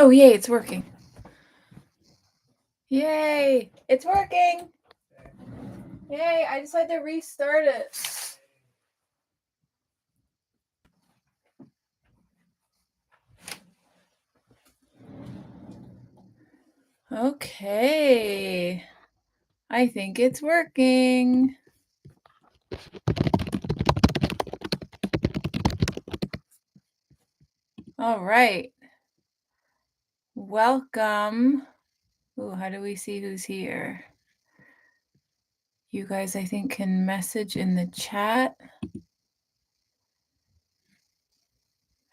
Oh, yay, it's working. Yay, it's working. Yay, I just had to restart it. Okay, I think it's working. All right. Welcome. Ooh, how do we see who's here? You guys, I think, can message in the chat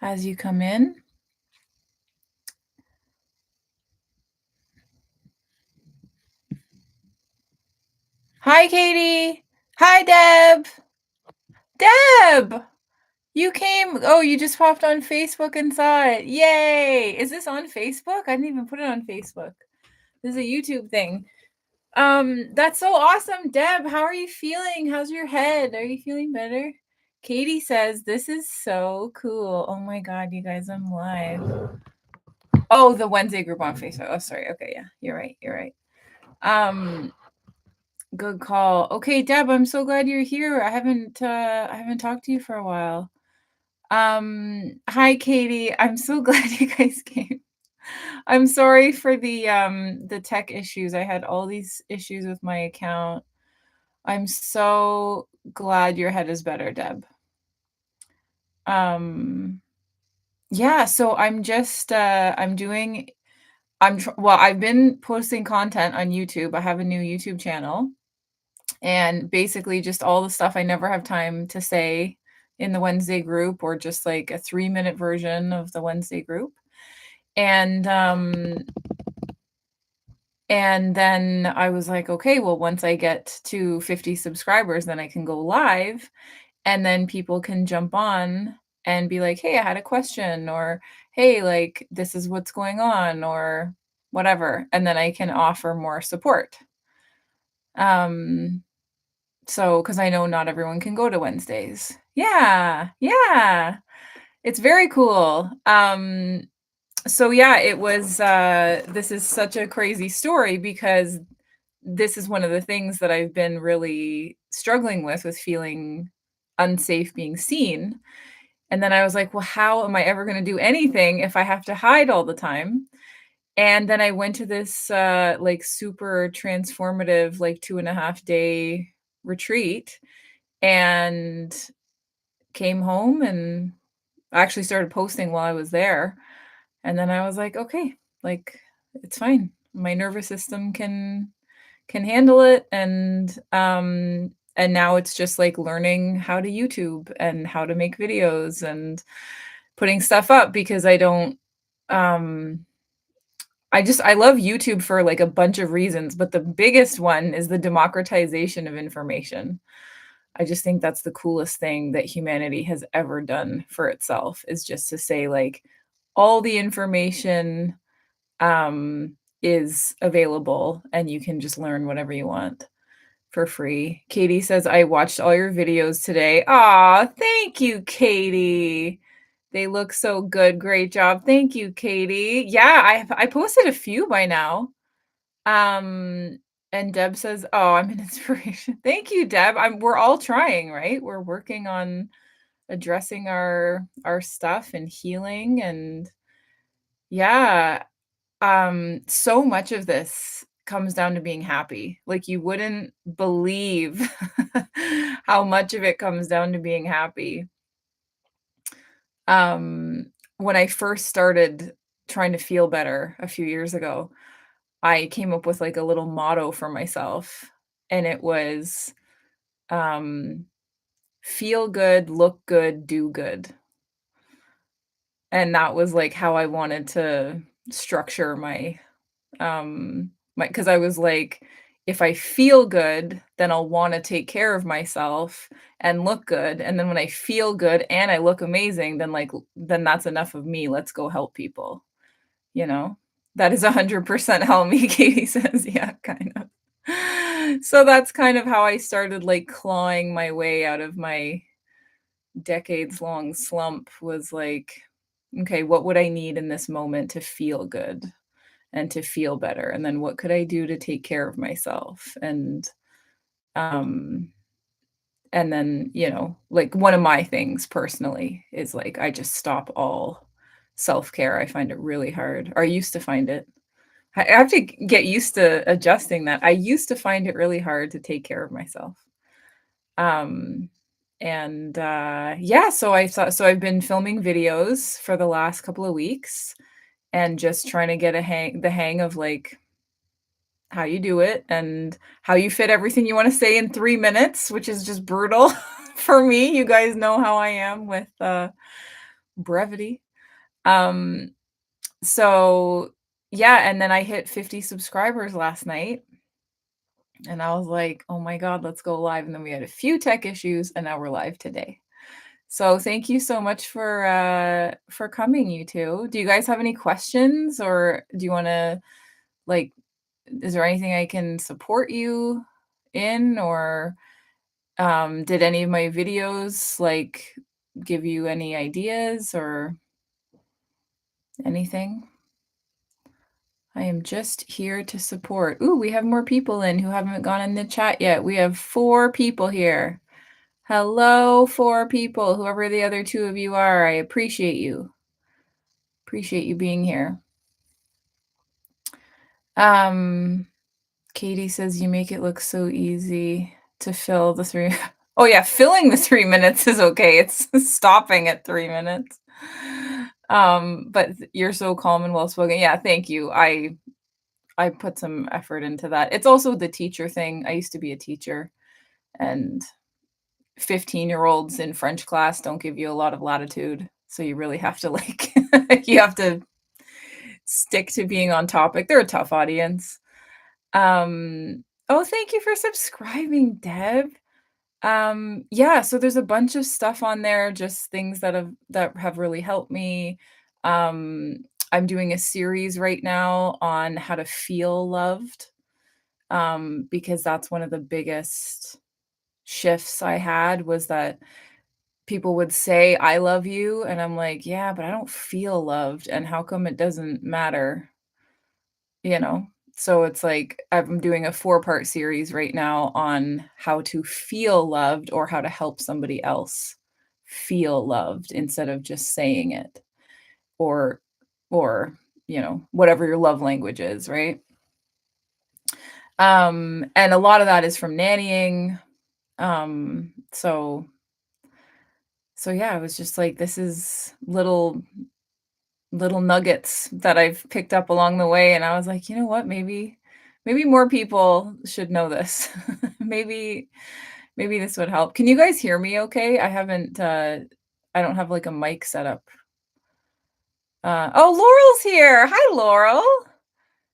as you come in. Hi, Katie. Hi, Deb. Deb! You came. Oh, you just popped on Facebook and saw it. Yay! Is this on Facebook? I didn't even put it on Facebook. This is a YouTube thing. That's so awesome, Deb. How are you feeling? How's your head? Are you feeling better? Katie says this is so cool. Oh my god, you guys, I'm live. Oh, the Wednesday group on Facebook. Oh, sorry. Okay, yeah, you're right. You're right. Good call. Okay, Deb, I'm so glad you're here. I haven't talked to you for a while. Hi, Katie. I'm so glad you guys came. I'm sorry for the tech issues. I had all these issues with my account. I'm so glad your head is better, Deb. Yeah, so I'm just well, I've been posting content on YouTube. I have a new YouTube channel, and basically just all the stuff I never have time to say in the Wednesday group, or just like a 3-minute version of the Wednesday group. And then I was like, okay, well, once I get to 50 subscribers, then I can go live, and then people can jump on and be like, hey, I had a question, or hey, like, this is what's going on, or whatever. And then I can offer more support. So, because I know not everyone can go to Wednesdays. Yeah, yeah. It's very cool. So yeah, it was this is such a crazy story, because this is one of the things that I've been really struggling with feeling unsafe being seen. And then I was like, well, how am I ever going to do anything if I have to hide all the time? And then I went to this like super transformative, like 2.5 day retreat, and came home and actually started posting while I was there. And then I was like, okay, like, it's fine. My nervous system can handle it. And now it's just like learning how to YouTube and how to make videos and putting stuff up, because I don't I love YouTube for like a bunch of reasons, but the biggest one is the democratization of information. I just think that's the coolest thing that humanity has ever done for itself, is just to say, like, all the information is available, and you can just learn whatever you want for free. Katie says, I watched all your videos today. Aw, thank you, Katie. They look so good. Great job. Thank you, Katie. Yeah, I posted a few by now. And Deb says, oh, I'm an inspiration. Thank you, Deb. We're all trying, right? We're working on addressing our stuff and healing. And yeah, so much of this comes down to being happy. Like, you wouldn't believe how much of it comes down to being happy. When I first started trying to feel better a few years ago, I came up with like a little motto for myself, and it was feel good, look good, do good. And that was like how I wanted to structure my because I was like, if I feel good, then I'll want to take care of myself and look good. And then when I feel good and I look amazing, then that's enough of me. Let's go help people. You know, that is 100% Helmi, Katie says. Yeah, kind of. So that's kind of how I started, like, clawing my way out of my decades long slump, was like, Okay, what would I need in this moment to feel good and to feel better? And then what could I do to take care of myself? Um, and then, like one of my things personally is like I just stop all self-care. I find it really hard, or I used to find it. I have to get used to adjusting that. I used to find it really hard to take care of myself. Um, yeah, so I've been filming videos for the last couple of weeks and just trying to get the hang of, like, how you do it and how you fit everything you wanna say in 3 minutes, which is just brutal for me. You guys know how I am with, brevity. Um, so, yeah, and then I hit 50 subscribers last night, and I was like, "Oh my god, let's go live," and then we had a few tech issues, and now we're live today. So thank you so much for coming, you 2. Do you guys have any questions, or do you wanna, like, is there anything I can support you in, or, did any of my videos, like, give you any ideas or anything? I am just here to support. Ooh, we have more people in who haven't gone in the chat yet. We have 4 people here. Hello, 4 people, whoever the other 2 of you are, I appreciate you. Appreciate you being here. Um, Katie says you make it look so easy to fill the 3 Oh, yeah, filling the 3 minutes is okay, it's stopping at 3 minutes. But you're so calm and well-spoken. Yeah, thank you. I put some effort into that. It's also the teacher thing. I used to be a teacher, and 15-year-olds in French class don't give you a lot of latitude, so you really have to, like you have to stick to being on topic. They're a tough audience. Oh, thank you for subscribing, Deb. Yeah, so there's a bunch of stuff on there, just things that have really helped me. I'm doing a series right now on how to feel loved, because that's one of the biggest shifts I had was that people would say, "I love you," and I'm like, "Yeah, but I don't feel loved, and how come it doesn't matter?" You know? So it's like I'm doing a 4-part series right now on how to feel loved or how to help somebody else feel loved instead of just saying it or or, whatever your love language is, right? And a lot of that is from nannying. So yeah, I was just like, this is little nuggets that I've picked up along the way, and I was like, "You know what? Maybe more people should know this. Maybe maybe this would help." Can you guys hear me okay? I don't have, like, a mic set up. Oh, Laurel's here. Hi, Laurel.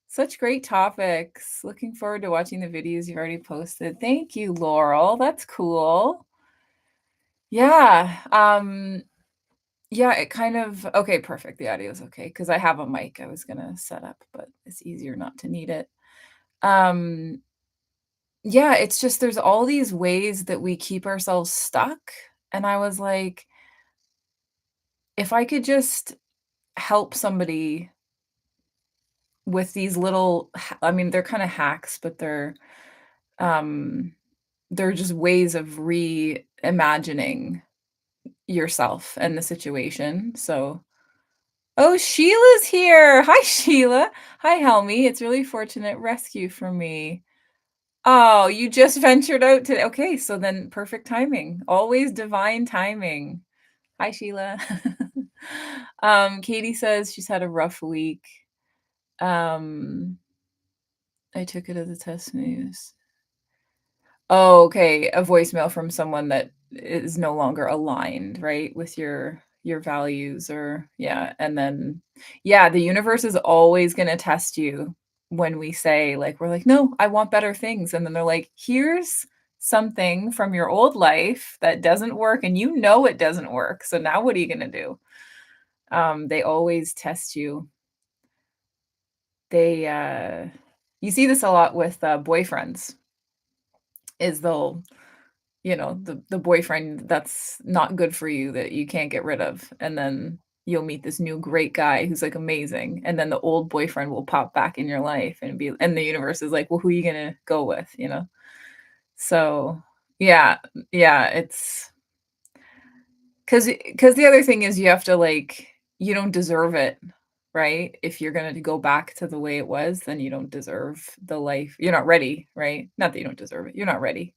Such great topics. Looking forward to watching the videos you've already posted. Thank you, Laurel. That's cool. Yeah, yeah, it kind of okay, perfect, the audio is okay because I have a mic I was gonna set up, but it's easier not to need it. Um, yeah, it's just there's all these ways that we keep ourselves stuck, and I was like, "If I could just help somebody with these little I mean, they're kinda hacks, but um, they're just ways of reimagining yourself and the situation." Oh, Sheila's here. Hi, Sheila. Hi, Helmi. It's really fortunate rescue for me. Oh, you just ventured out today. Okay, so then perfect timing. Always divine timing. Hi, Sheila. Katie says she's had a rough week. Um, I took it as a test news. Oh, okay, a voicemail from someone that is no longer aligned, right, with your values or yeah, and then yeah, the universe is always gonna test you when we say, like, we're like, "No, I want better things," and then they're like, "Here's something from your old life that doesn't work, and you know it doesn't work, so now what are you gonna do?" They always test you. They, you see this a lot with, boyfriends, is they'll the boyfriend that's not good for you that you can't get rid of, and then you'll meet this new great guy who's, like, amazing, and then the old boyfriend will pop back in your life and the universe is like, "Well, who are you gonna go with?" You know? So, yeah, yeah, it's 'cause the other thing is you have to, like you don't deserve it, right? If you're gonna go back to the way it was, then you don't deserve the life you're not ready, right? Not that you don't deserve it, you're not ready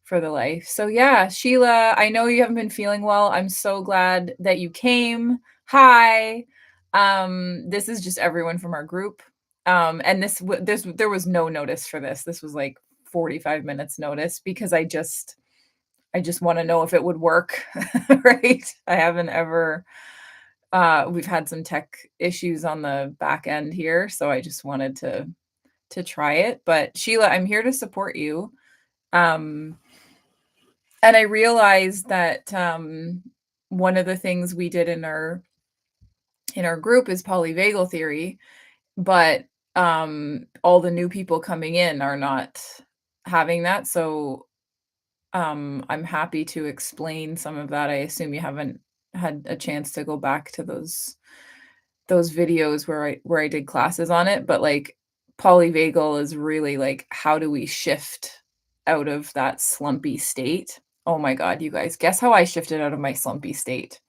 for the life. So, yeah, Sheila, I know you haven't been feeling well. I'm so glad that you came. Hi. This is just everyone from our group. And there was no notice for this. This was like 45 minutes notice because I just wanna know if it would work, right? I haven't ever we've had some tech issues on the back end here, so I just wanted to try it. But Sheila, I'm here to support you. Um, and I realized that one of the things we did in our group is polyvagal theory, but all the new people coming in are not having that. So I'm happy to explain some of that. I assume you haven't had a chance to go back to those videos where I did classes on it, but, like, polyvagal is really, like, how do we shift out of that slumpy state? Oh my god, you guys, guess how I shifted out of my slumpy state?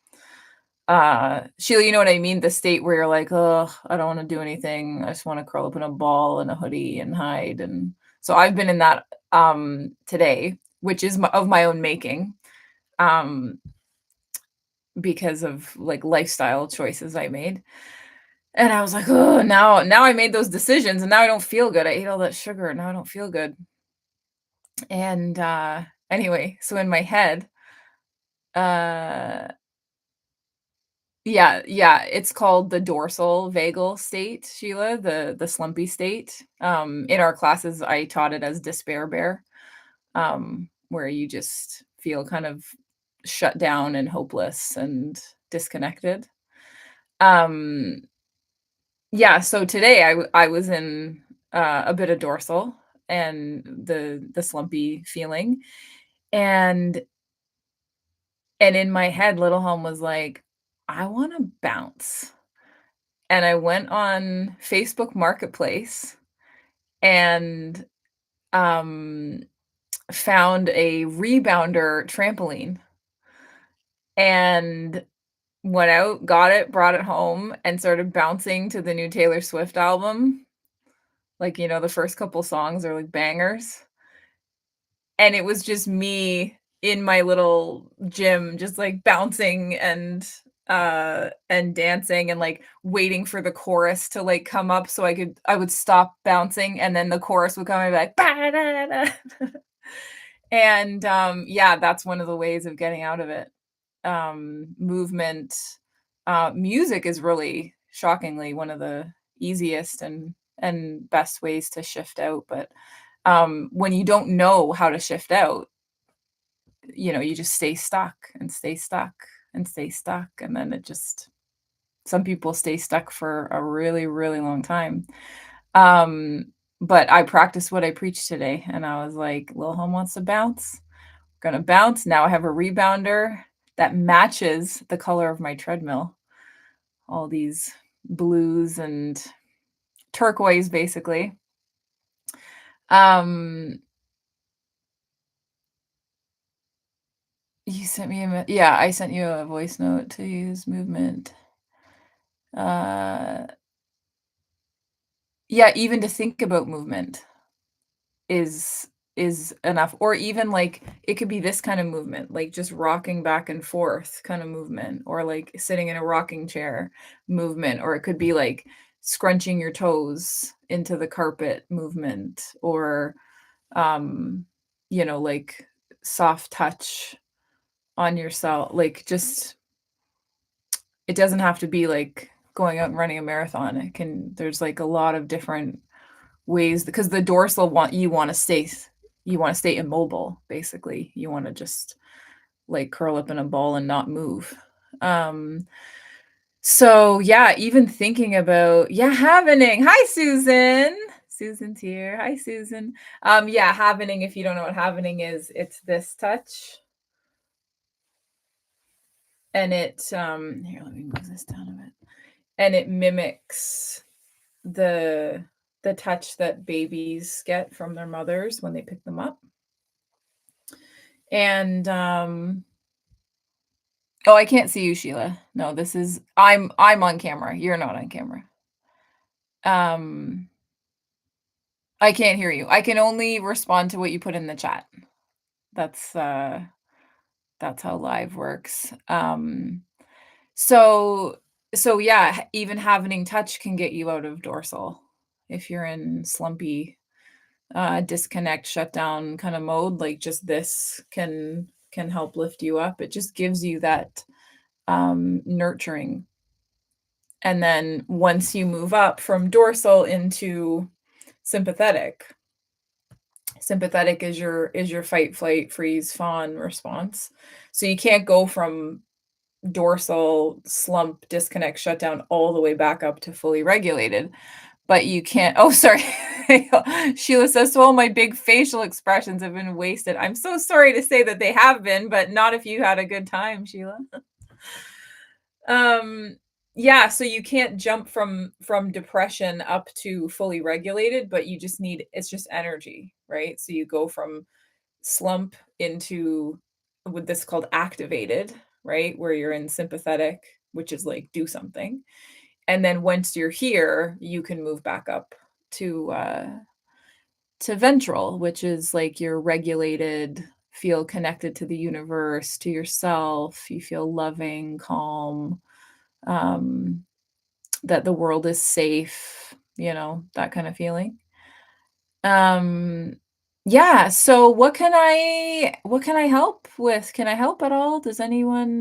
Sheila, you know what I mean? The state where you're like, oh, I don't wanna do anything. I just wanna curl up in a ball and a hoodie and hide," and so I've been in that, today, which is of my own making, um, because of, like, lifestyle choices I made. And I was like, oh, now I made those decisions and now I don't feel good. I ate all that sugar and now I don't feel good." And, anyway, so in my head, uh yeah, yeah, it's called the dorsal vagal state, Sheila, the slumpy state. In our classes, I taught it as despair bear, where you just feel kind of shut down and hopeless and disconnected. Um, yeah, so today I was in, a bit of dorsal and the slumpy feeling, and in my head, little home was like, "I wanna bounce." And I went on Facebook Marketplace and, um, found a rebounder trampoline and went out, got it, brought it home, and started bouncing to the new Taylor Swift album. Like, you know, the first couple songs are, like, bangers. And it was just me in my little gym just, like, bouncing and dancing and, like, waiting for the chorus to, like, come up so I would stop bouncing, and then the chorus would come and be like, "Ba-da-da-da." And, yeah, that's one of the ways of getting out of it. Movement, music is really shockingly one of the easiest and best ways to shift out, but, when you don't know how to shift out, you know, you just stay stuck and stay stuck and stay stuck, and then it just some people stay stuck for a really, really long time. Um, but I practiced what I preached today, and I was like, "Lil Home wants to bounce, gonna bounce." Now I have a rebounder that matches the color of my treadmill. All these blues and turquoise, basically. Um, you sent me yeah, I sent you a voice note to use movement. Uh, yeah, even to think about movement is enough, or even, like, it could be this kind of movement, like, just rocking back and forth kind of movement, or, like, sitting in a rocking chair movement, or it could be, like, scrunching your toes into the carpet movement, or, um, you know, like, soft touch on yourself, like, just it doesn't have to be, like, going out and running a marathon. It can there's, like, a lot of different ways because the dorsal you wanna stay immobile, basically. You wanna just, like, curl up in a ball and not move. Um, so, yeah, even thinking about yeah, happening. Hi, Susan. Susan's here. Hi, Susan. Yeah, happening, if you don't know what happening is, it's this touch. and it, here, let me move this down a bit. And it mimics the touch that babies get from their mothers when they pick them up. And, oh, I can't see you, Sheila. No, this is I'm on camera. You're not on camera. Um, I can't hear you. I can only respond to what you put in the chat. That's, that's how live works. So so yeah, even having touch can get you out of dorsal if you're in slumpy, disconnect, shutdown kind of mode. Like just this can help lift you up. It just gives you that nurturing. And then once you move up from dorsal into sympathetic, sympathetic is your fight, flight, freeze, fawn response. So you can't go from dorsal slump, disconnect, shutdown all the way back up to fully regulated. But you can't. Oh, sorry. Sheila says, so all my big facial expressions have been wasted. I'm so sorry to say that they have been, but not if you had a good time, Sheila. Um, yeah, so you can't jump from depression up to fully regulated, but you just need it's just energy, right? So you go from slump into with this called activated, right? Where you're in sympathetic, which is like do something. And then once you're here, you can move back up to ventral, which is like you're regulated, feel connected to the universe, to yourself, you feel loving, calm, um, that the world is safe, that kind of feeling. Um, yeah, so what can I help with? Can I help at all? Does anyone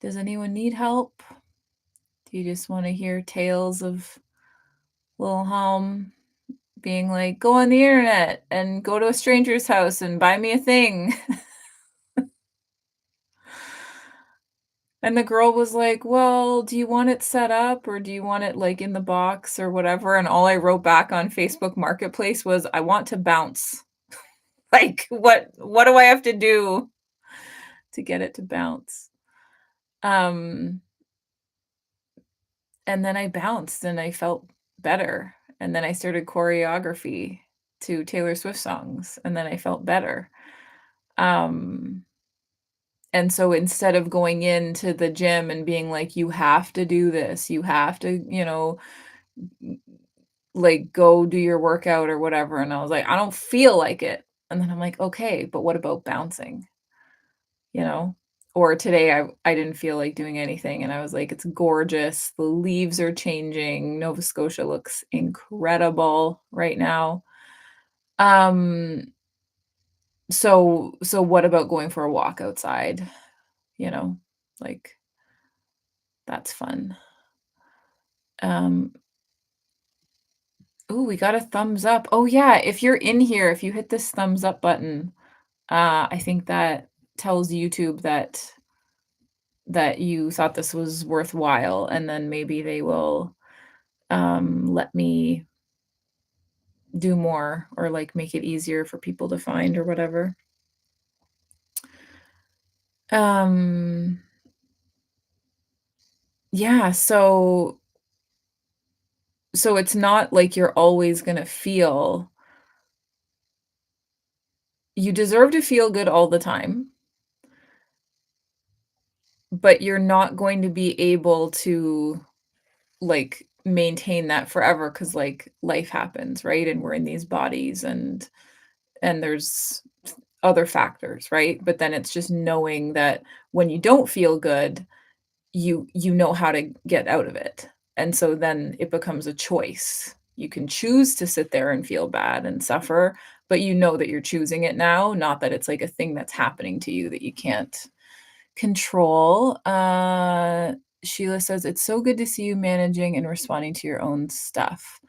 need help? Do you just want to hear tales of little Helm being like, go on the internet and go to a stranger's house and buy me a thing? And the girl was like, well, do you want it set up or do you want it like in the box or whatever? And all I wrote back on Facebook Marketplace was, I want to bounce. Like, what do I have to do to get it to bounce? Um, and then I bounced and I felt better. And then I started choreography to Taylor Swift songs, and then I felt better. Um, and so instead of going into the gym and being like, you have to do this, you have to, like go do your workout or whatever. And I was like, I don't feel like it. And then I'm like, okay, but what about bouncing? You know? Or today I didn't feel like doing anything and I was like, it's gorgeous. The leaves are changing. Nova Scotia looks incredible right now. Um so what about going for a walk outside? You know, like that's fun. Um Ooh, we got a thumbs up. Oh yeah, if you're in here, if you hit this thumbs up button, I think that tells YouTube that you thought this was worthwhile, and then maybe they will let me do more or like make it easier for people to find or whatever. Um, yeah, so it's not like you're always gonna feel you deserve to feel good all the time, but you're not going to be able to like maintain that forever because like life happens, right? And we're in these bodies and there's other factors, right? But then it's just knowing that when you don't feel good, you know how to get out of it. And so then it becomes a choice. You can choose to sit there and feel bad and suffer, but you know that you're choosing it now, not that it's like a thing that's happening to you that you can't control. Sheila says, it's so good to see you managing and responding to your own stuff.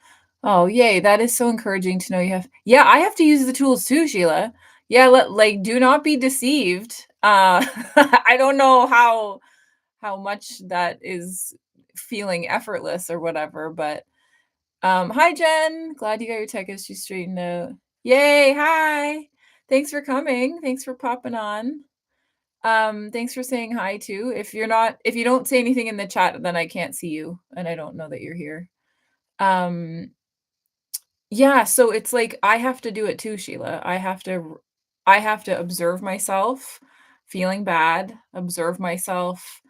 Oh, yay. That is so encouraging to know you have. Yeah, I have to use the tools too, Sheila. Yeah, like do not be deceived. I don't know how much that is feeling effortless or whatever, but hi Jen. Glad you got your tech issue straightened out. Yay, hi. Thanks for coming. Thanks for popping on. Thanks for saying hi too. If you don't say anything in the chat, then I can't see you, and I don't know that you're here. Um, yeah, so it's like I have to do it too, Sheila. I have to observe myself feeling bad, observe myself,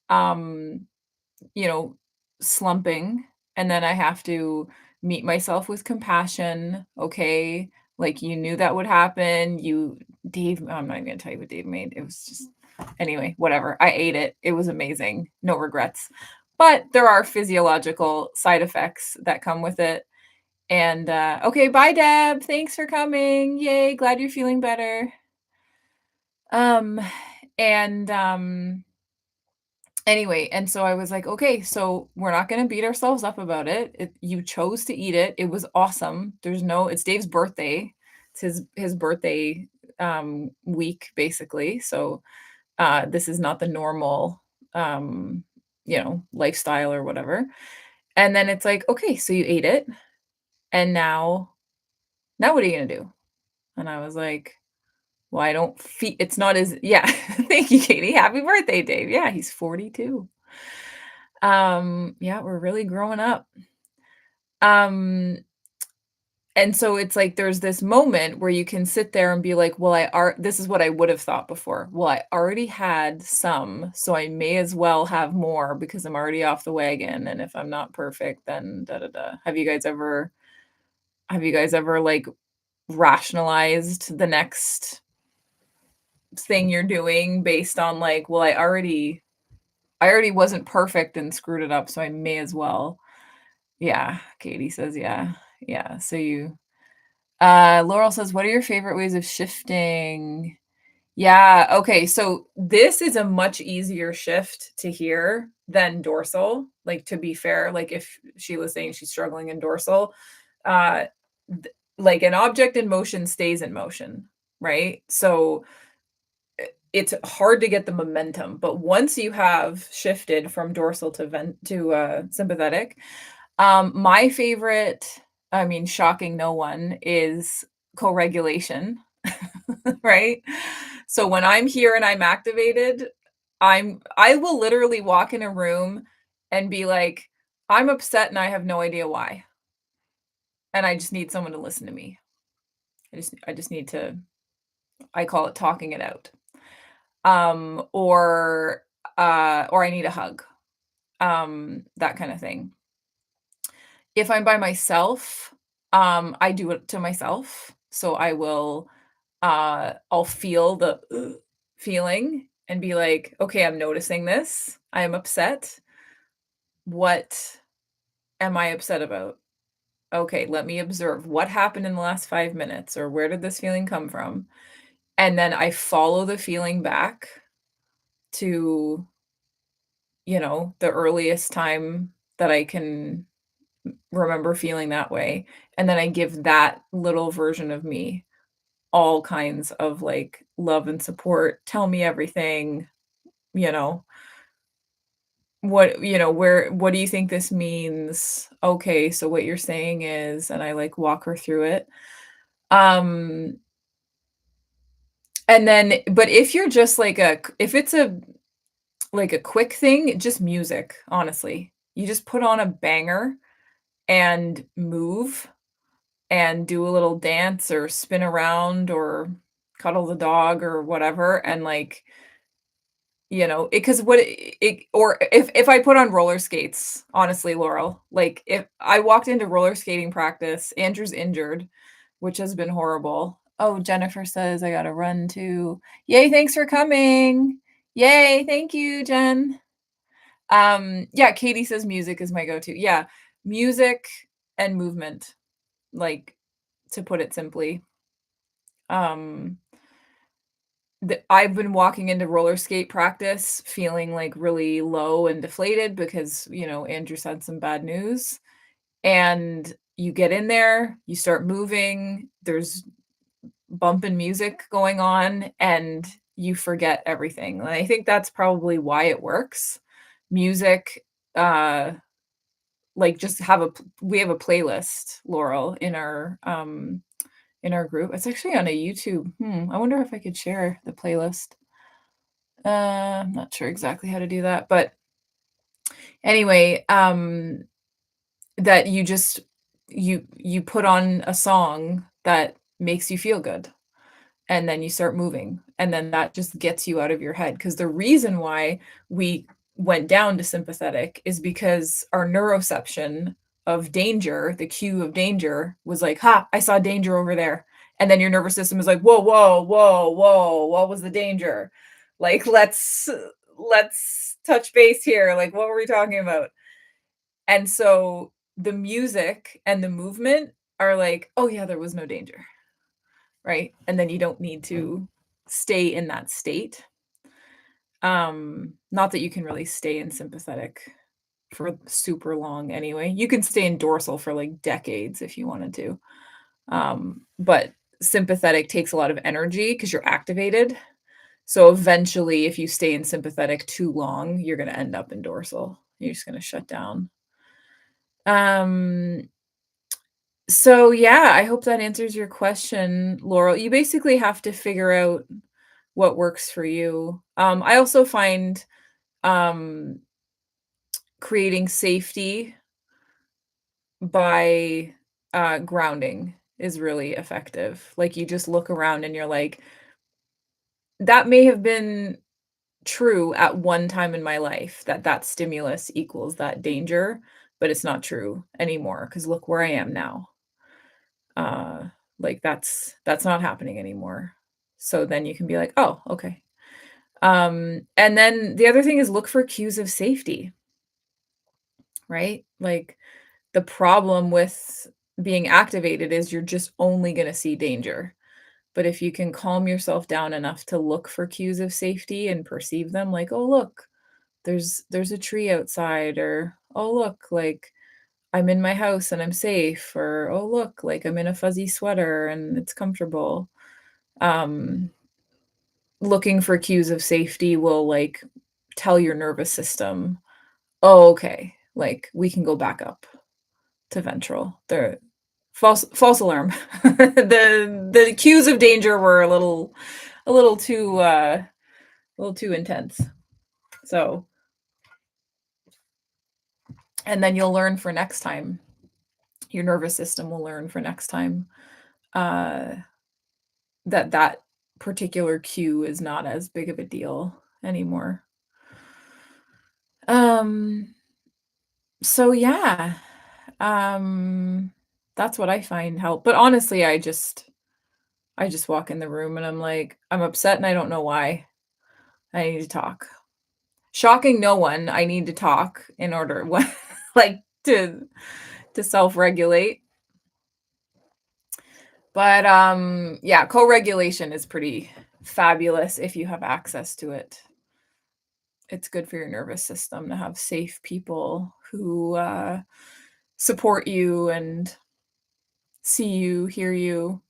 um, you know, slumping, and then I have to meet myself with compassion. Okay, like you knew that would happen. Dave, I'm not even gonna tell you what Dave made. It was just anyway, whatever. I ate it. It was amazing. No regrets. But there are physiological side effects that come with it. And okay, bye Deb. Thanks for coming. Yay, glad you're feeling better. Um and Anyway, and so I was like, "Okay, so we're not gonna beat ourselves up about it. You chose to eat it. It was awesome. It's Dave's birthday. It's his birthday week basically. So this is not the normal lifestyle or whatever." And then it's like, "Okay, so you ate it, and now what are you gonna do?" And I was like, "Well, I don't feel it's not as yeah." Thank you, Katie. Happy birthday, Dave. Yeah, he's 42. Yeah, we're really growing up. Um, and so it's like there's this moment where you can sit there and be like, "Well, this is what I would have thought before. Well, I already had some, so I may as well have more because I'm already off the wagon, and if I'm not perfect, then da da da." Have you guys ever like rationalized the next thing you're doing based on like, "Well, I already wasn't perfect and screwed it up, so I may as well." Yeah, Katie says, yeah. Yeah, so you Laurel says, "What are your favorite ways of shifting?" Yeah, okay, so this is a much easier shift to hear than dorsal, like, to be fair, like, if Sheila's saying she's struggling in dorsal, uh, like, an object in motion stays in motion, right? So, it's hard to get the momentum, but once you have shifted from dorsal to sympathetic, my favorite, I mean, shocking no one, is co-regulation, right? So when I'm here and I'm activated, I will literally walk in a room and be like, "I'm upset and I have no idea why, and I just need someone to listen to me. I just need to." I call it talking it out. Or I need a hug, that kind of thing. If I'm by myself, I do it to myself. So I'll feel the feeling and be like, "Okay, I'm noticing this. I am upset. What am I upset about? Okay, let me observe what happened in the last 5 minutes or where did this feeling come from?" And then I follow the feeling back to, the earliest time that I can remember feeling that way, and then I give that little version of me all kinds of, like, love and support, tell me everything, you know, what do you think this means? Okay, so what you're saying is, and I, like, walk her through it. Um, and then but if you're just like if it's a quick thing, just music, honestly. You just put on a banger and move and do a little dance or spin around or cuddle the dog or whatever, and, like, because or if I put on roller skates, honestly, Laurel, like, if I walked into roller skating practice, Andrew's injured, which has been horrible. Oh, Jennifer says I gotta run too. Yay, thanks for coming. Yay, thank you, Jen. Yeah, Katie says music is my go-to. Yeah, music and movement, like, to put it simply. Um, I've been walking into roller skate practice feeling, like, really low and deflated because, Andrew's had some bad news, and you get in there, you start moving, there's bumping music going on, and you forget everything, and I think that's probably why it works. Music, uh, like, just we have a playlist, Laurel, in our group. It's actually on a YouTube. I wonder if I could share the playlist. I'm not sure exactly how to do that, but anyway, that you just you put on a song that makes you feel good, and then you start moving, and then that just gets you out of your head. Because the reason why we went down to sympathetic is because our neuroception of danger, the cue of danger, was like, "Ha, I saw danger over there." And then your nervous system is like, "Whoa, whoa, whoa, whoa, what was the danger? Like, let's touch base here. Like, what were we talking about?" And so the music and the movement are like, "Oh yeah, there was no danger." Right? And then you don't need to stay in that state. Not that you can really stay in sympathetic for super long anyway. You can stay in dorsal for like decades if you wanted to. But sympathetic takes a lot of energy because you're activated. So eventually, if you stay in sympathetic too long, you're going to end up in dorsal. You're just going to shut down. Um, so yeah, I hope that answers your question, Laurel. You basically have to figure out what works for you. I also find um, creating safety by grounding is really effective. Like you just look around and you're like, that may have been true at one time in my life that that stimulus equals that danger, but it's not true anymore because look where I am now. Uh, like that's not happening anymore. So then you can be like, oh, okay. And then the other thing is look for cues of safety, right? Like the problem with being activated is you're just only going to see danger. But if you can calm yourself down enough to look for cues of safety and perceive them like, "Oh, look, there's a tree outside," or, "Oh, look, like I'm in my house and I'm safe," or, "Oh, look, like I'm in a fuzzy sweater and it's comfortable." Um, Looking for cues of safety will like tell your nervous system, "Oh, okay, like we can go back up to ventral." The false alarm. The cues of danger were a little too a little too intense. So, and then you'll learn for next time. Your nervous system will learn for next time uh, that that particular cue is not as big of a deal anymore. Um, so yeah, um, that's what I find help. But honestly, I just walk in the room and I'm like, I'm upset and I don't know why. I need to talk. Shocking no one, I need to talk in order like to self-regulate. But yeah, co-regulation is pretty fabulous if you have access to it. It's good for your nervous system to have safe people who support you and see you, hear you,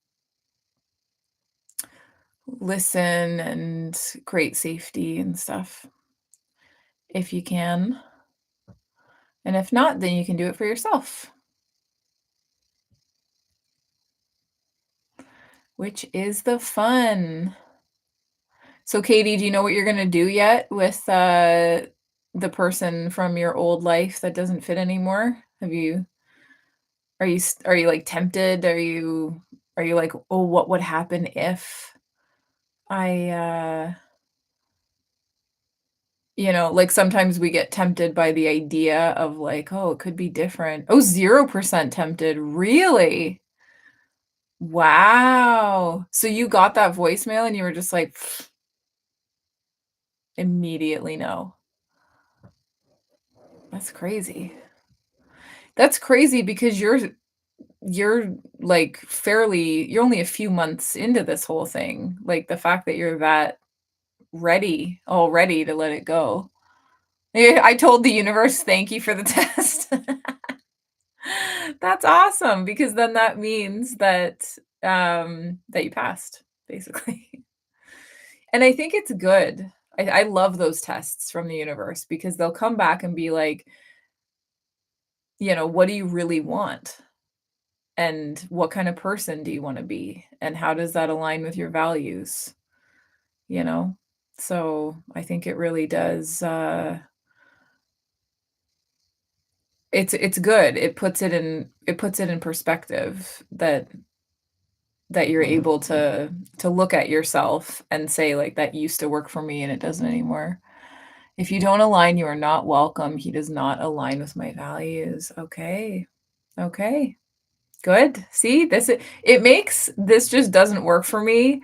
listen, and create safety and stuff if you can. And if not, then you can do it for yourself, which is the fun. So, Katie, do you know what you're gonna do yet with the person from your old life that doesn't fit anymore? Have you are you like tempted? Are you like, oh, what would happen if I like sometimes we get tempted by the idea of like, oh, it could be different. Oh, 0% tempted. Really? Wow. So you got that voicemail and you were just like, immediately no. That's crazy. That's crazy because you're like you're only a few months into this whole thing. Like the fact that you're that ready already to let it go. Yeah, I told the universe, thank you for the test. That's awesome because then that means that that you passed basically. And I think it's good. I love those tests from the universe because they'll come back and be like, what do you really want? And what kind of person do you want to be? And how does that align with your values? You know? So, I think it really does, it's good. It puts it in perspective that you're able to look at yourself and say, like, "That used to work for me, and it doesn't anymore. If you don't align, you are not welcome. He does not align with my values." Okay. Okay. Good. See, it makes this just doesn't work for me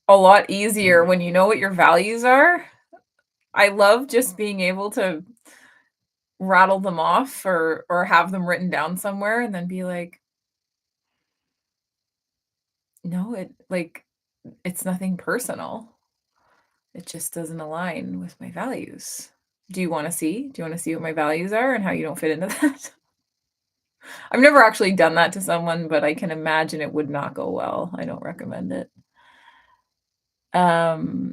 a lot easier when you know what your values are. I love just being able to rattle them off or have them written down somewhere and then be like, "No, it's nothing personal. It just doesn't align with my values." Do you wanna see? Do you wanna see what my values are and how you don't fit into that? I've never actually done that to someone, but I can imagine it would not go well. I don't recommend it.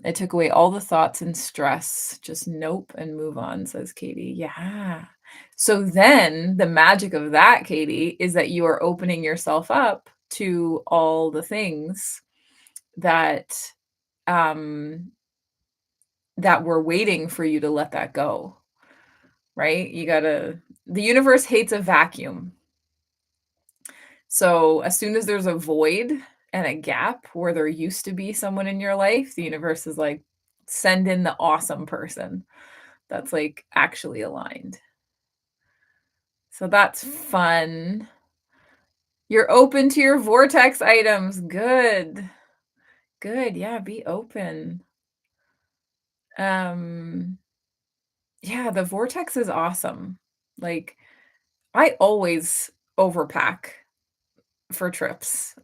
It took away all the thoughts and stress. Just nope and move on, says Katie. Yeah. So then the magic of that, Katie, is that you are opening yourself up to all the things that um that were waiting for you to let that go, right? The universe hates a vacuum. So as soon as there's a void and a gap where there used to be someone in your life, the universe is like, send in the awesome person that's like actually aligned. So that's fun. You're open to your vortex items. Good. Good. Yeah, be open. Um yeah, the vortex is awesome. Like I always overpack for trips.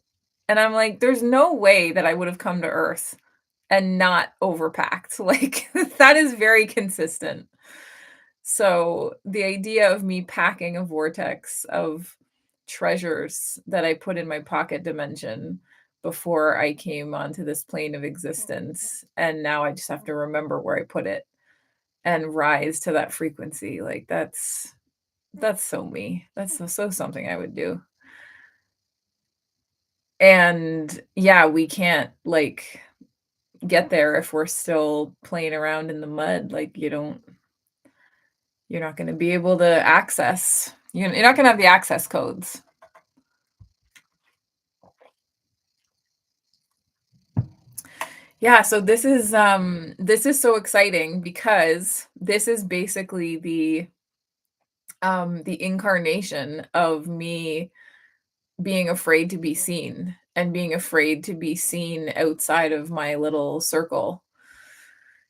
And I'm like, there's no way that I would have come to Earth and not overpacked. Like, that is very consistent. So, the idea of me packing a vortex of treasures that I put in my pocket dimension before I came onto this plane of existence, and now I just have to remember where I put it and rise to that frequency, like, that's so me. That's so something I would do. And, yeah, we can't, like, get there if we're still playing around in the mud, like, you're not gonna be able to access you're not gonna have the access codes. Yeah, so this is so exciting because this is basically the incarnation of me being afraid to be seen and being afraid to be seen outside of my little circle.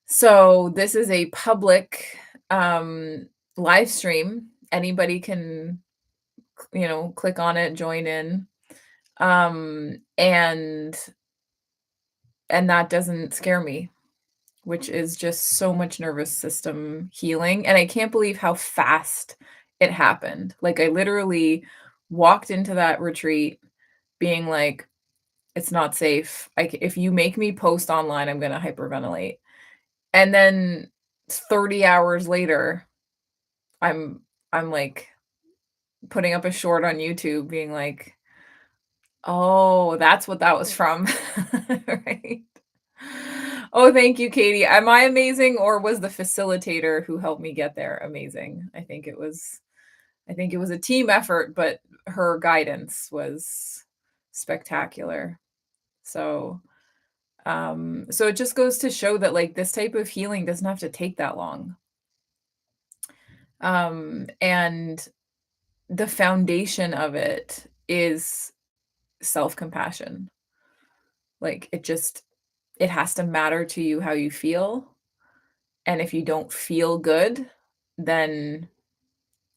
So this is a public live stream. Anybody can, click on it, join in. And that doesn't scare me, which is just so much nervous system healing. And I can't believe how fast it happened. Like I literally walked into that retreat being like, it's not safe. If you make me post online, I'm gonna hyperventilate. And then 30 hours later, I'm I'm like putting up a short on YouTube being like, "Oh, that's what that was from." Right? Oh, thank you, Katie. Am I amazing or was the facilitator who helped me get there amazing? I think it was a team effort, but her guidance was spectacular. So, so it just goes to show that like this type of healing doesn't have to take that long. And the foundation of it is self-compassion. Like it has to matter to you how you feel. And if you don't feel good, then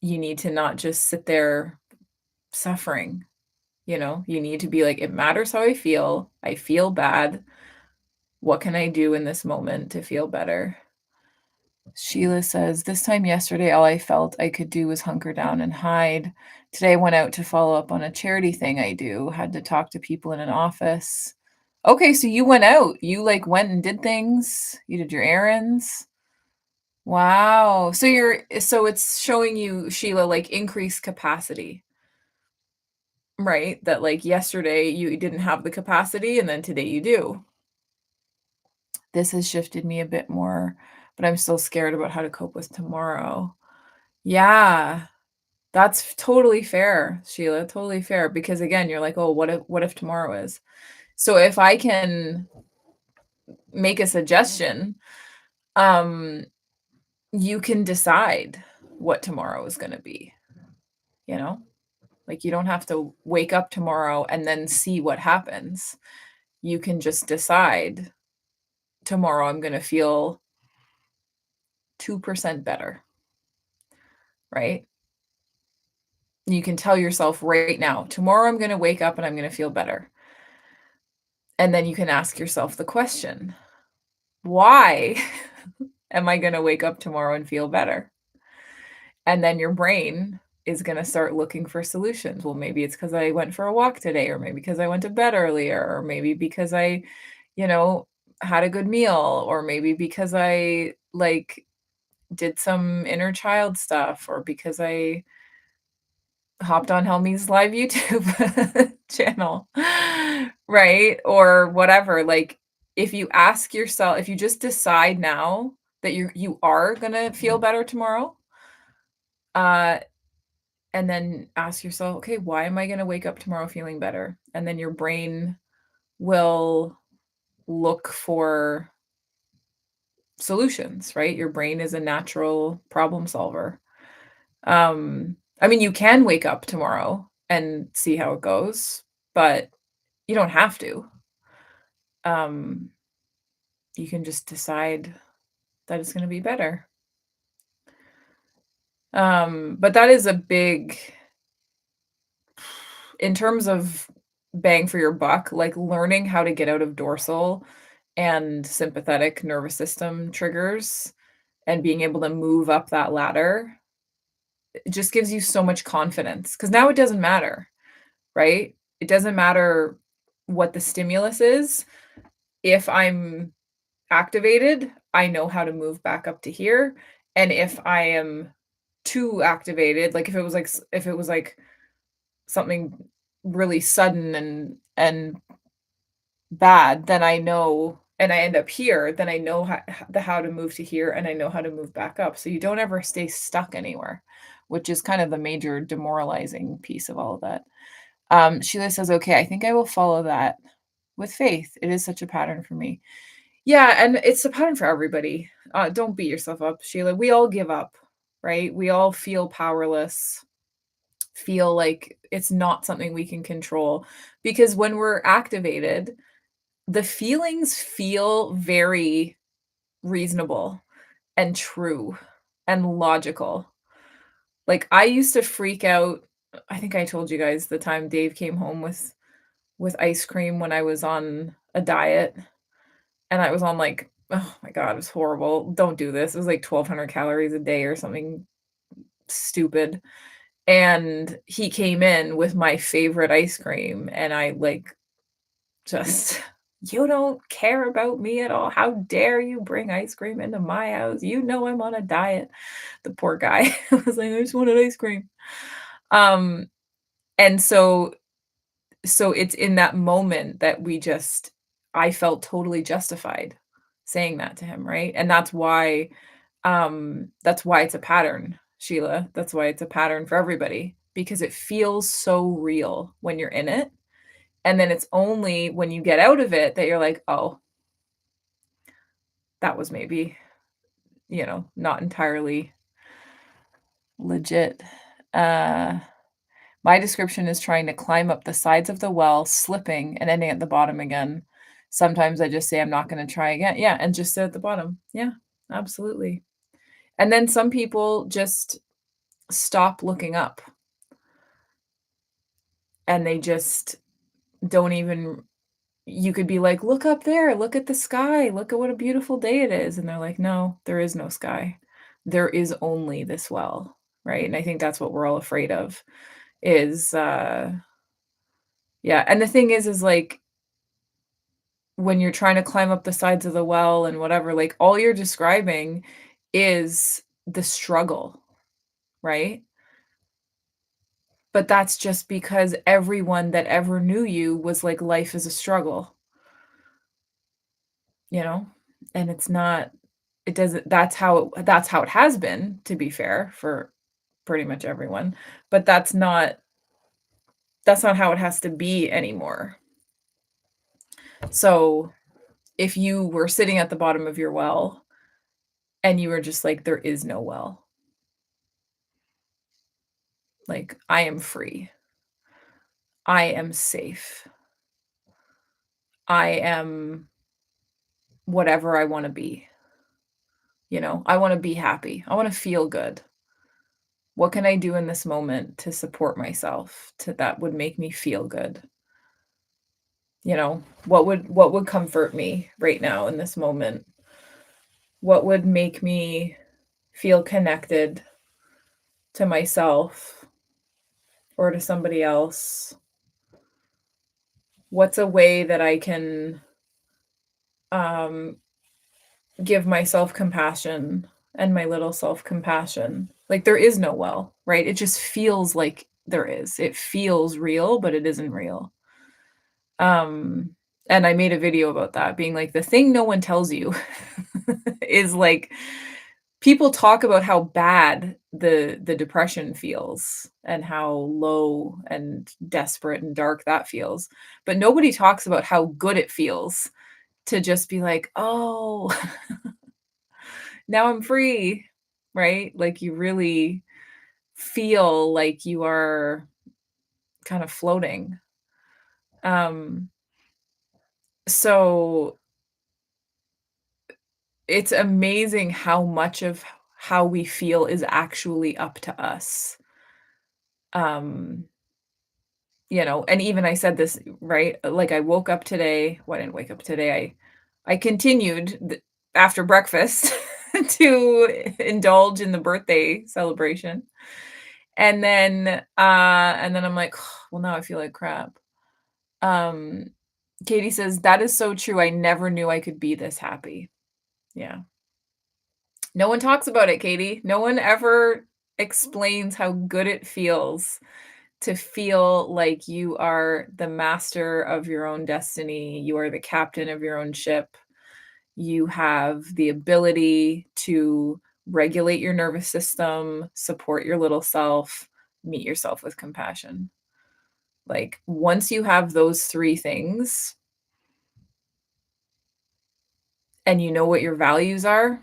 you need to not just sit there suffering. You need to be like, it matters how I feel. I feel bad. What can I do in this moment to feel better? Sheila says, this time yesterday, all I felt I could do was hunker down and hide. Today, I went out to follow up on a charity thing I do, had to talk to people in an office. Okay, so you went out. You like went and did things. You did your errands. Wow. So it's showing you, Sheila, like increased capacity, right? That like yesterday you didn't have the capacity and then today you do. This has shifted me a bit more, but I'm still scared about how to cope with tomorrow. Yeah, that's totally fair, Sheila, totally fair, because again, you're like, "Oh, what if tomorrow is?" So if I can make a suggestion, um, you can decide what tomorrow is gonna be, you know? Like, you don't have to wake up tomorrow and then see what happens. You can just decide, "Tomorrow I'm gonna feel 2% better," right? You can tell yourself right now, "Tomorrow I'm gonna wake up and I'm gonna feel better." And then you can ask yourself the question, "Why am I gonna wake up tomorrow and feel better?" And then your brain is gonna start looking for solutions. Well, maybe it's because I went for a walk today, or maybe because I went to bed earlier, or maybe because I, you know, had a good meal, or maybe because I, like, did some inner child stuff, or because I hopped on Helmi's live YouTube channel, right? Or whatever, like, if you just decide now that you are gonna feel better tomorrow, uh, and then ask yourself, "Okay, why am I gonna wake up tomorrow feeling better?" And then your brain will look for solutions, right? Your brain is a natural problem solver. I mean, you can wake up tomorrow and see how it goes, but you don't have to. Um, you can just decide that it's gonna be better. But that is a big in terms of bang for your buck, like, learning how to get out of dorsal and sympathetic nervous system triggers and being able to move up that ladder, it just gives you so much confidence because now it doesn't matter, right? It doesn't matter what the stimulus is. If I'm activated, I know how to move back up to here, and if I am too activated, like, if it was, like, something really sudden and bad, then I know and I end up here, then I know how to move to here, and I know how to move back up, so you don't ever stay stuck anywhere, which is kind of the major demoralizing piece of all of that. Sheila says, "Okay, I think I will follow that with faith. It is such a pattern for me." Yeah, and it's a pattern for everybody. Don't beat yourself up, Sheila. We all give up, right? We all feel powerless, feel like it's not something we can control, because when we're activated, the feelings feel very reasonable and true and logical. Like, I used to freak out. I think I told you guys the time Dave came home with ice cream when I was on a diet, and I was on, like, oh my god, it was horrible. Don't do this. It was, like, 1,200 calories a day or something stupid, and he came in with my favorite ice cream, and I, like, just, "You don't care about me at all. How dare you bring ice cream into my house? You know I'm on a diet." The poor guy was like, "I just wanted ice cream." Um, and so it's in that moment that I felt totally justified saying that to him, right? And that's why it's a pattern, Sheila. That's why it's a pattern for everybody, because it feels so real when you're in it. And then it's only when you get out of it that you're like, "Oh, that was maybe, not entirely legit." Uh, my description is trying to climb up the sides of the well, slipping and ending at the bottom again. Sometimes I just say, "I'm not gonna try again." Yeah, and just sit at the bottom. Yeah, absolutely. And then some people just stop looking up, and they just don't even you could be like, "Look up there, look at the sky, look at what a beautiful day it is," and they're like, "No, there is no sky. There is only this well," right? And I think that's what we're all afraid of is, yeah, and the thing is, like, when you're trying to climb up the sides of the well and whatever, like, all you're describing is the struggle, right? But that's just because everyone that ever knew you was like, "Life is a struggle," you know? And it's not it doesn't that's how it has been, to be fair, for pretty much everyone, but that's not how it has to be anymore. So, if you were sitting at the bottom of your well and you were just like, "There is no well. Like, I am free. I am safe. I am whatever I wanna be." I wanna be happy. I wanna feel good. What can I do in this moment to support myself to that would make me feel good? What would comfort me right now in this moment? What would make me feel connected to myself or to somebody else? What's a way that I can um, give myself compassion and my little self compassion? Like there is no well, right? It just feels like there is. It feels real, but it isn't real. Um, and I made a video about that, being like, the thing no one tells you is like people talk about how bad the depression feels and how low and desperate and dark that feels, but nobody talks about how good it feels to just be like, "Oh, now I'm free." Right? Like you really feel like you are kind of floating. Um, so it's amazing how much of how we feel is actually up to us. Um, and even I said this, right? Like I woke up today. Well, I didn't wake up today. I continued after breakfast to indulge in the birthday celebration. And then I'm like, well, now I feel like crap. Um, Katie says, that is so true. I never knew I could be this happy. Yeah. No one talks about it, Katie. No one ever explains how good it feels to feel like you are the master of your own destiny. You are the captain of your own ship. You have the ability to regulate your nervous system, support your little self, meet yourself with compassion. Like, once you have those 3 things and you know what your values are,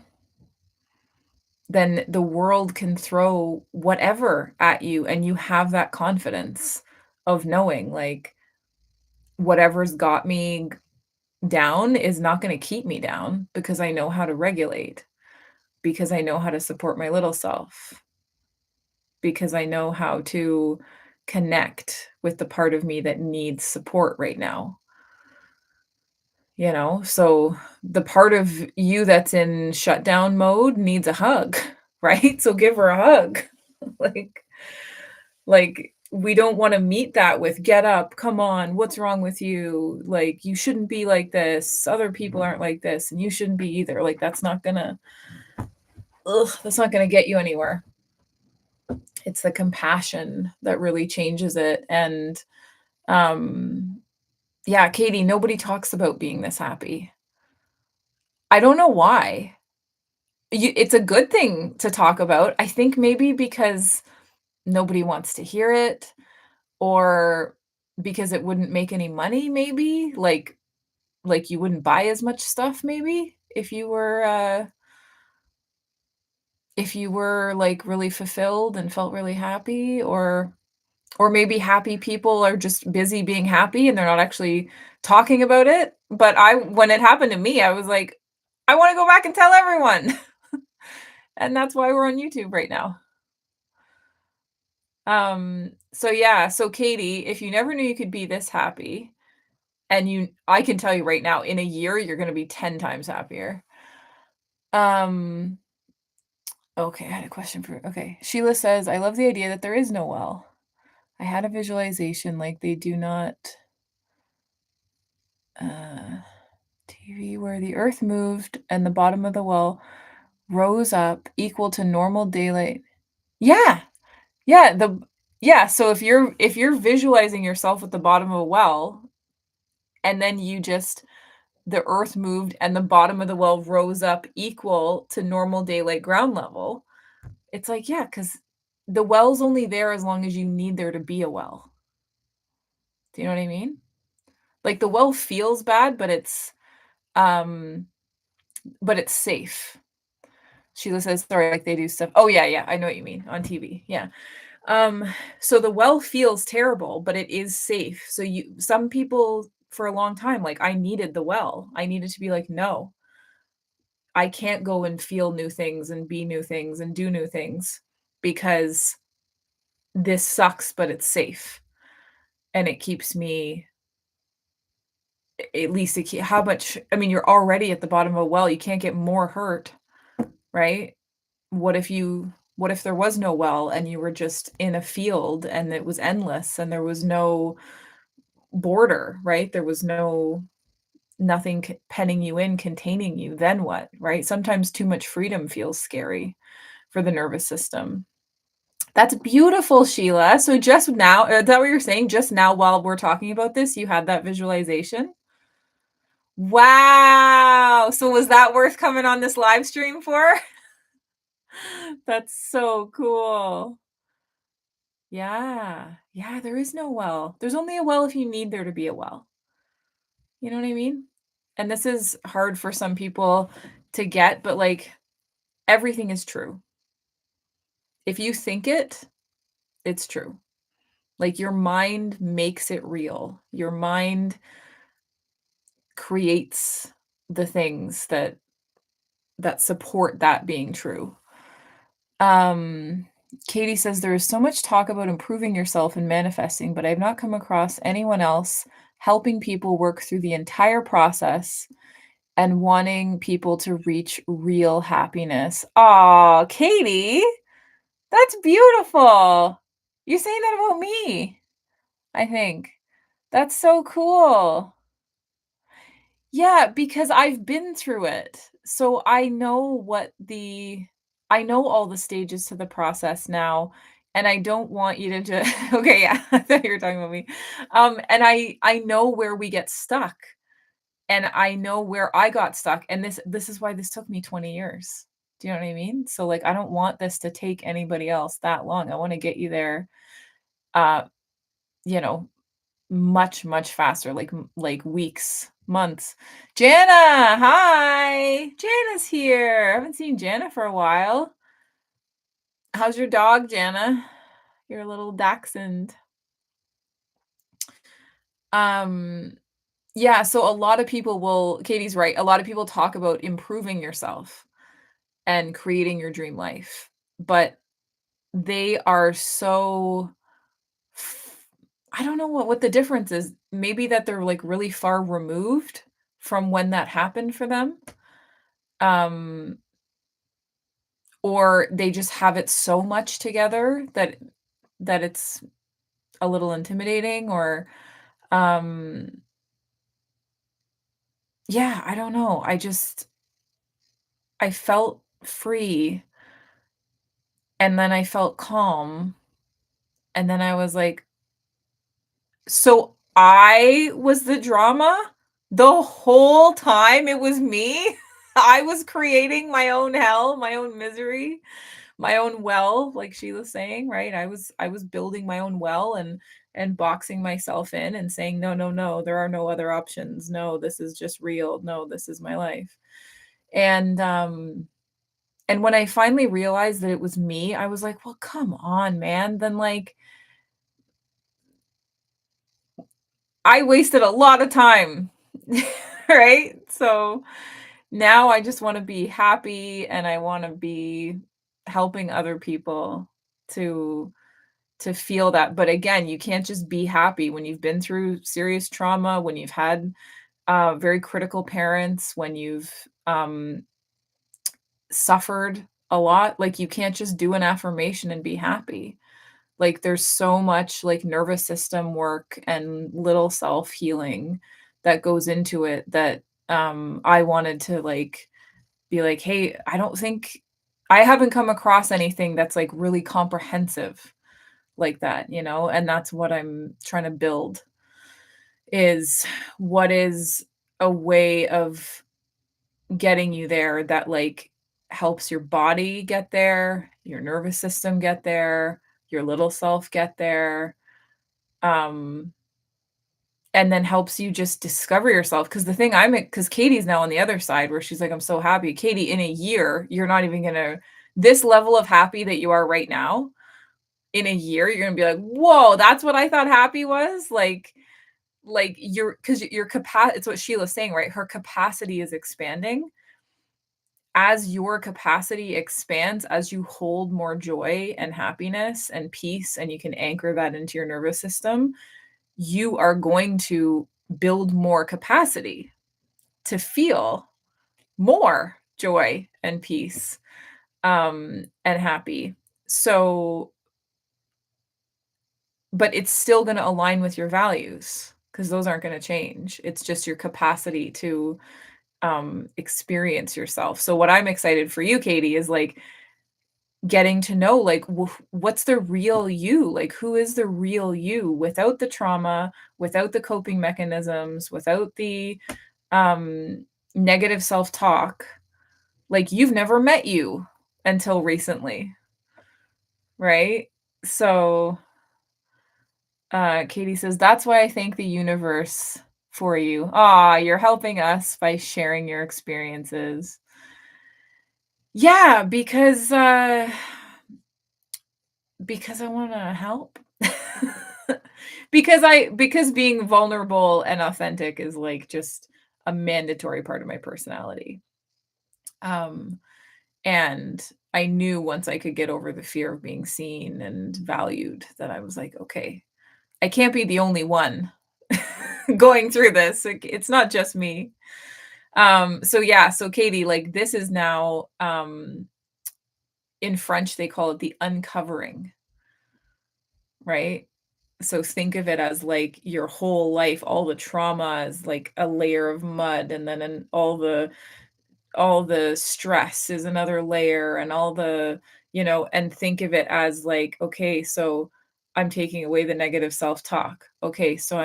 then the world can throw whatever at you, and you have that confidence of knowing, like, whatever's got me down is not gonna keep me down because I know how to regulate, because I know how to support my little self, because I know how to connect with the part of me that needs support right now. So the part of you that's in shutdown mode needs a hug, right? So give her a hug. like we don't want to meet that with get up, come on, what's wrong with you? Like you shouldn't be like this. Other people aren't like this and you shouldn't be either. Like that's not gonna get you anywhere. It's the compassion that really changes it. And um yeah, Katie, nobody talks about being this happy. I don't know why. It's a good thing to talk about. I think maybe because nobody wants to hear it or because it wouldn't make any money maybe, like you wouldn't buy as much stuff maybe if you were like really fulfilled and felt really happy or maybe happy people are just busy being happy and they're not actually talking about it. But when it happened to me, I was like, I want to go back and tell everyone. And that's why we're on YouTube right now. So yeah, so Katie, if you never knew you could be this happy, and I can tell you right now, in a year, you're gonna be 10 times happier. Um, okay, I had a question for okay. Sheila says, I love the idea that there is no well. I had a visualization like they do not uh TV where the earth moved and the bottom of the well rose up equal to normal daylight. Yeah. Yeah, so if you're visualizing yourself at the bottom of a well and then you just the earth moved and the bottom of the well rose up equal to normal daylight ground level, it's like, yeah, because the well's only there as long as you need there to be a well. Do you know what I mean? Like, the well feels bad, um, but it's safe. Sheila says, "Sorry, like they do stuff." Oh, yeah, yeah, I know what you mean, on TV, yeah. Um, so the well feels terrible, but it is safe. So some people for a long time, like, I needed the well. I needed to be like, "No, I can't go and feel new things and be new things and do new things because this sucks, but it's safe." And it keeps me at least how much I mean, you're already at the bottom of a well, you can't get more hurt, right? What if there was no well and you were just in a field and it was endless and there was no border, right? There was nothing penning you in, containing you, then what, right? Sometimes too much freedom feels scary for the nervous system. That's beautiful, Sheila. So just now, is that what you're saying? Just now while we're talking about this, you had that visualization? Wow. So was that worth coming on this live stream for? That's so cool. Yeah. Yeah, there is no well. There's only a well if you need there to be a well. You know what I mean? And this is hard for some people to get, but like everything is true. If you think it, it's true. Like your mind makes it real. Your mind creates the things that support that being true. Um, Katie says there is so much talk about improving yourself and manifesting, but I've not come across anyone else helping people work through the entire process and wanting people to reach real happiness. Aw, Katie, that's beautiful. You're saying that about me, I think. That's so cool. Yeah, because I've been through it. So I know all the stages to the process now, and I don't want you to just okay, yeah, I thought you were talking about me. And I know where we get stuck, and I know where I got stuck, and this is why this took me 20 years. Do you know what I mean? So, like, I don't want this to take anybody else that long. I wanna get you there, uh, you know, much, much faster, like weeks, months. Jana, hi. Jana's here. I haven't seen Jana for a while. How's your dog, Jana? Your little dachshund. Um, yeah, so a lot of people will Katie's right. A lot of people talk about improving yourself and creating your dream life, but they are so I don't know what the difference is. Maybe that they're, like, really far removed from when that happened for them, um, or they just have it so much together that it's a little intimidating or, um yeah, I don't know. I felt free, and then I felt calm, and then I was like, "So I was the drama the whole time it was me? I was creating my own hell, my own misery, my own well," like she was saying, right? I was building my own well and boxing myself in and saying, "No, no, no, there are no other options. No, this is just real. No, this is my life." And, and when I finally realized that it was me, I was like, "Well, come on, man." Then, like, I wasted a lot of time, right? So now I just wanna be happy and I wanna be helping other people to to feel that, but again, you can't just be happy when you've been through serious trauma, when you've had, very critical parents, when you've, suffered a lot, like, you can't just do an affirmation and be happy. Like, there's so much, like, nervous system work and little self-healing that goes into it that, I wanted to, like, be like, "Hey, I haven't come across anything that's, like, really comprehensive like that," you know? And that's what I'm trying to build is what is a way of getting you there that, like, helps your body get there, your nervous system get there, your little self get there, um, and then helps you just discover yourself. Because the thing I'm because Katie's now on the other side where she's like, "I'm so happy." Katie, in a year, you're not even gonna this level of happy that you are right now, in a year, you're gonna be like, "Whoa, that's what I thought happy was?" Like, your because your capa it's what Sheila's saying, right? Her capacity is expanding. As your capacity expands, as you hold more joy and happiness and peace, and you can anchor that into your nervous system, you are going to build more capacity to feel more joy and peace, and happy. So, but it's still going to align with your values because those aren't going to change. It's just your capacity to experience yourself. So, what I'm excited for you, Katie, is like getting to know like what's the real you, like who is the real you without the trauma, without the coping mechanisms, without the um negative self-talk. Like you've never met you until recently, right? So Katie says that's why I thank the universe for you. Ah, you're helping us by sharing your experiences. Yeah, because I wanna help. Because being vulnerable and authentic is, like, just a mandatory part of my personality. Um, and I knew once I could get over the fear of being seen and valued that I was like, "Okay, I can't be the only one going through this, like, it's not just me." So yeah, so Katie, like, this is now, in French, they call it the uncovering, right? So think of it as like your whole life, all the trauma is like a layer of mud, and then all the stress is another layer, and all the, and think of it as like, okay, so I'm taking away the negative self-talk. Okay, so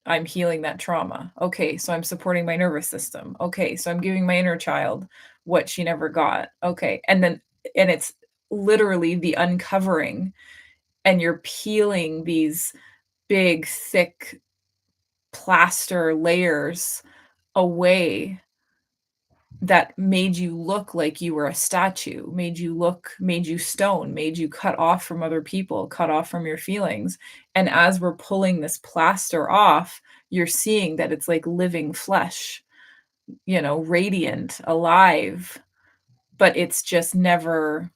I'm healing that trauma. Okay, so I'm supporting my nervous system. Okay, so I'm giving my inner child what she never got. Okay. And it's literally the uncovering, and you're peeling these big, thick plaster layers away that made you look like you were a statue, made you stone, made you cut off from other people, cut off from your feelings. And as we're pulling this plaster off, you're seeing that it's like living flesh, radiant, alive, but it's just never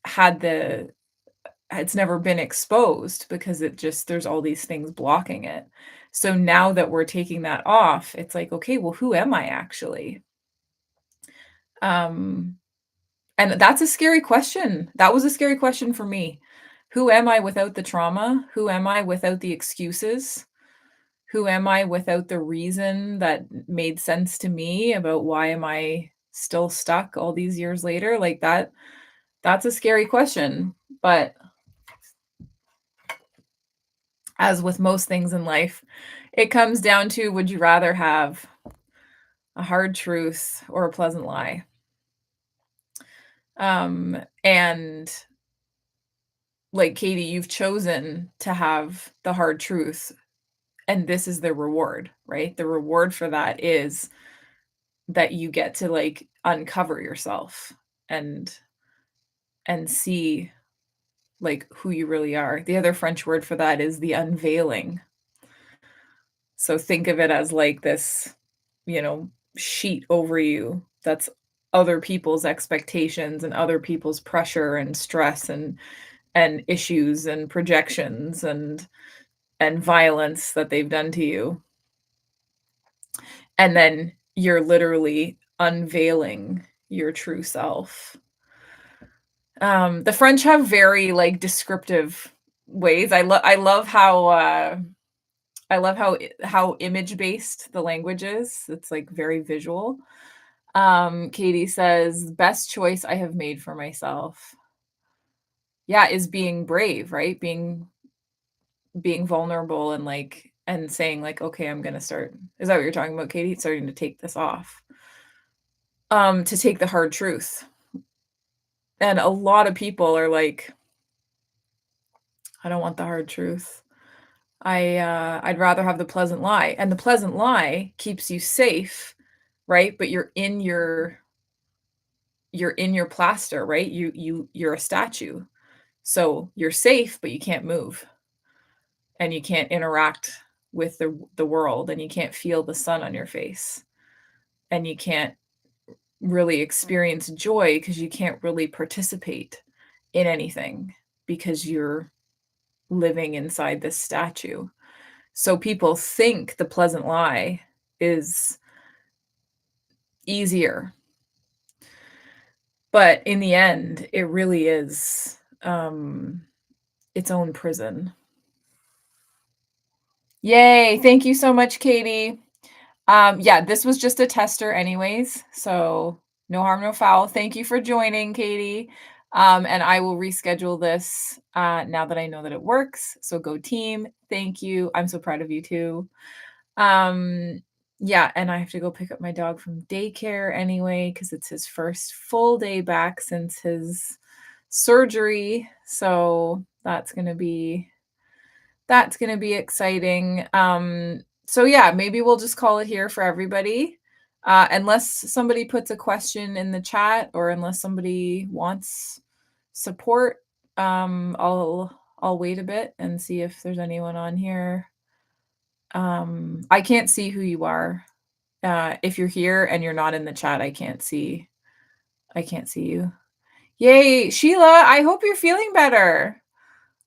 had the it's never been exposed because there's all these things blocking it. So now that we're taking that off, it's like, okay, well, who am I actually? Um, and that's a scary question. That was a scary question for me. Who am I without the trauma? Who am I without the excuses? Who am I without the reason that made sense to me about why am I still stuck all these years later? Like that's a scary question. But as with most things in life, it comes down to, would you rather have a hard truth or a pleasant lie? And like Katie, you've chosen to have the hard truth, and this is the reward, right? The reward for that is that you get to like uncover yourself and see like who you really are. The other French word for that is the unveiling. So think of it as like this, sheet over you that's other people's expectations and other people's pressure and stress and issues and projections and violence that they've done to you. And then you're literally unveiling your true self. The French have very like descriptive ways. I love how image based the language is. It's like very visual. Katie says, best choice I have made for myself. Yeah, is being brave, right? Being vulnerable and like and saying like, okay, I'm gonna start. Is that what you're talking about, Katie? Starting to take this off. To take the hard truth. And a lot of people are like, I don't want the hard truth. I'd rather have the pleasant lie. And the pleasant lie keeps you safe, right? But you're in your plaster, right? You're a statue. So you're safe, but you can't move. And you can't interact with the world, and you can't feel the sun on your face. And you can't really experience joy because you can't really participate in anything because you're living inside this statue. So people think the pleasant lie is easier. But in the end, it really is its own prison. Yay. Thank you so much, Katie. Yeah, this was just a tester anyways, so no harm, no foul. Thank you for joining, Katie. And I will reschedule this now that I know that it works. So go team. Thank you. I'm so proud of you too. Yeah, and I have to go pick up my dog from daycare anyway because it's his first full day back since his surgery. So that's gonna be exciting. So yeah, maybe we'll just call it here for everybody. Unless somebody puts a question in the chat or unless somebody wants support, I'll wait a bit and see if there's anyone on here. I can't see who you are. If you're here and you're not in the chat, I can't see you. Yay, Sheila, I hope you're feeling better.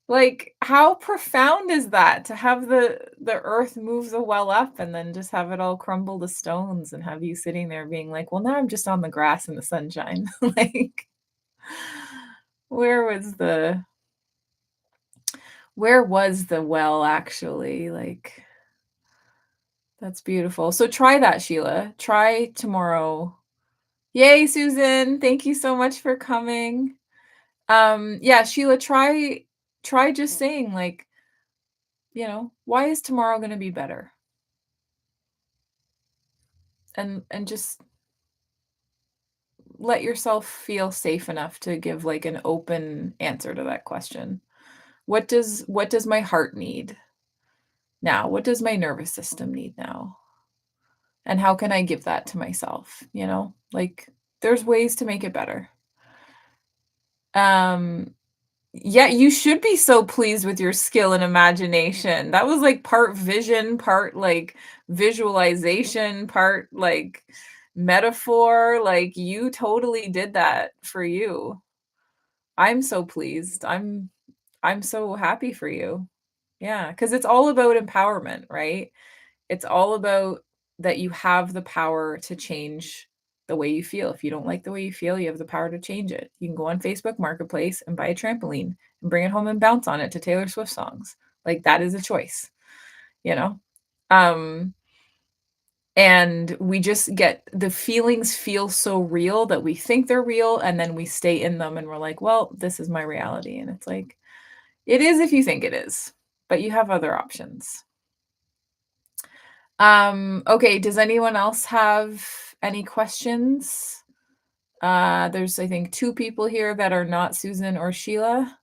Like, how profound is that to have the earth move the well up and then just have it all crumble to stones and have you sitting there being like, well, now I'm just on the grass in the sunshine. Like, where was the well actually? Like, that's beautiful. So try that, Sheila. Try tomorrow. Yay, Susan. Thank you so much for coming. Yeah, Sheila, try just saying like, why is tomorrow going to be better? And just let yourself feel safe enough to give like an open answer to that question. What does my heart need now? What does my nervous system need now? And how can I give that to myself? Like there's ways to make it better. Yeah, you should be so pleased with your skill and imagination. That was like part vision, part like visualization, part like metaphor. Like you totally did that for you. I'm so pleased. I'm so happy for you. Yeah, because it's all about empowerment, right? It's all about that you have the power to change the way you feel. If you don't like the way you feel, you have the power to change it. You can go on Facebook Marketplace and buy a trampoline and bring it home and bounce on it to Taylor Swift songs. Like that is a choice, you know? And we just get the feelings feel so real that we think they're real and then we stay in them and we're like, well, this is my reality. And it's like, it is if you think it is, but you have other options. Okay, does anyone else have any questions? There's I think 2 people here that are not Susan or Sheila.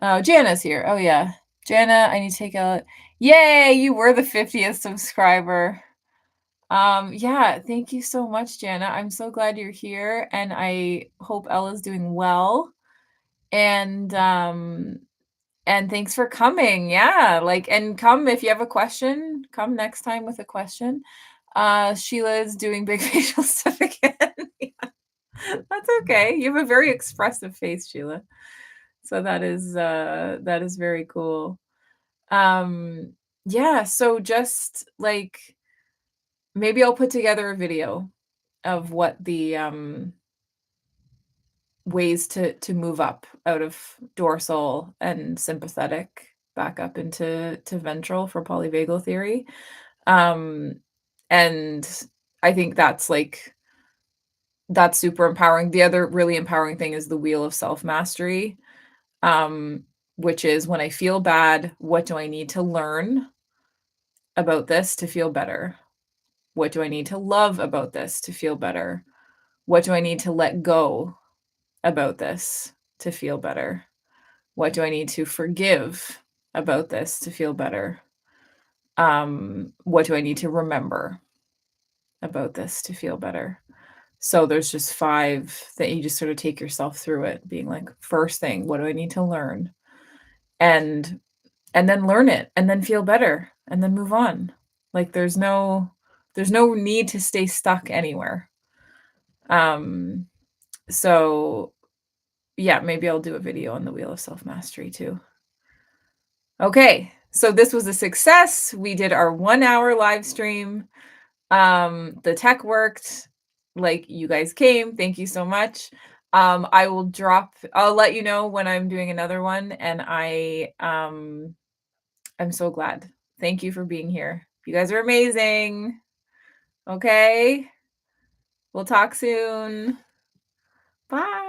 Oh, Jana's here. Oh yeah. Jana, I need to take a yay, you were the 50th subscriber. Yeah, thank you so much, Jana. I'm so glad you're here and I hope Ella's doing well. And thanks for coming. Yeah, like and come if you have a question, come next time with a question. Sheila's doing big facial stuff again. Yeah, that's okay. You have a very expressive face, Sheila. So that is very cool. Yeah, so just like maybe I'll put together a video of what the ways to move up out of dorsal and sympathetic back up into ventral for polyvagal theory. And I think that's super empowering. The other really empowering thing is the wheel of self-mastery, which is when I feel bad, what do I need to learn about this to feel better? What do I need to love about this to feel better? What do I need to let go about this to feel better? What do I need to forgive about this to feel better? What do I need to remember about this to feel better? So there's just 5 that you just sort of take yourself through it, being like, first thing, what do I need to learn? And and then learn it, and then feel better, and then move on. Like there's no need to stay stuck anywhere. Um, so yeah, maybe I'll do a video on the wheel of self-mastery too. Okay, so this was a success. We did our 1-hour live stream. The tech worked. Like, you guys came. Thank you so much. I'll let you know when I'm doing another one, and I'm so glad. Thank you for being here. You guys are amazing. Okay? We'll talk soon. Bye.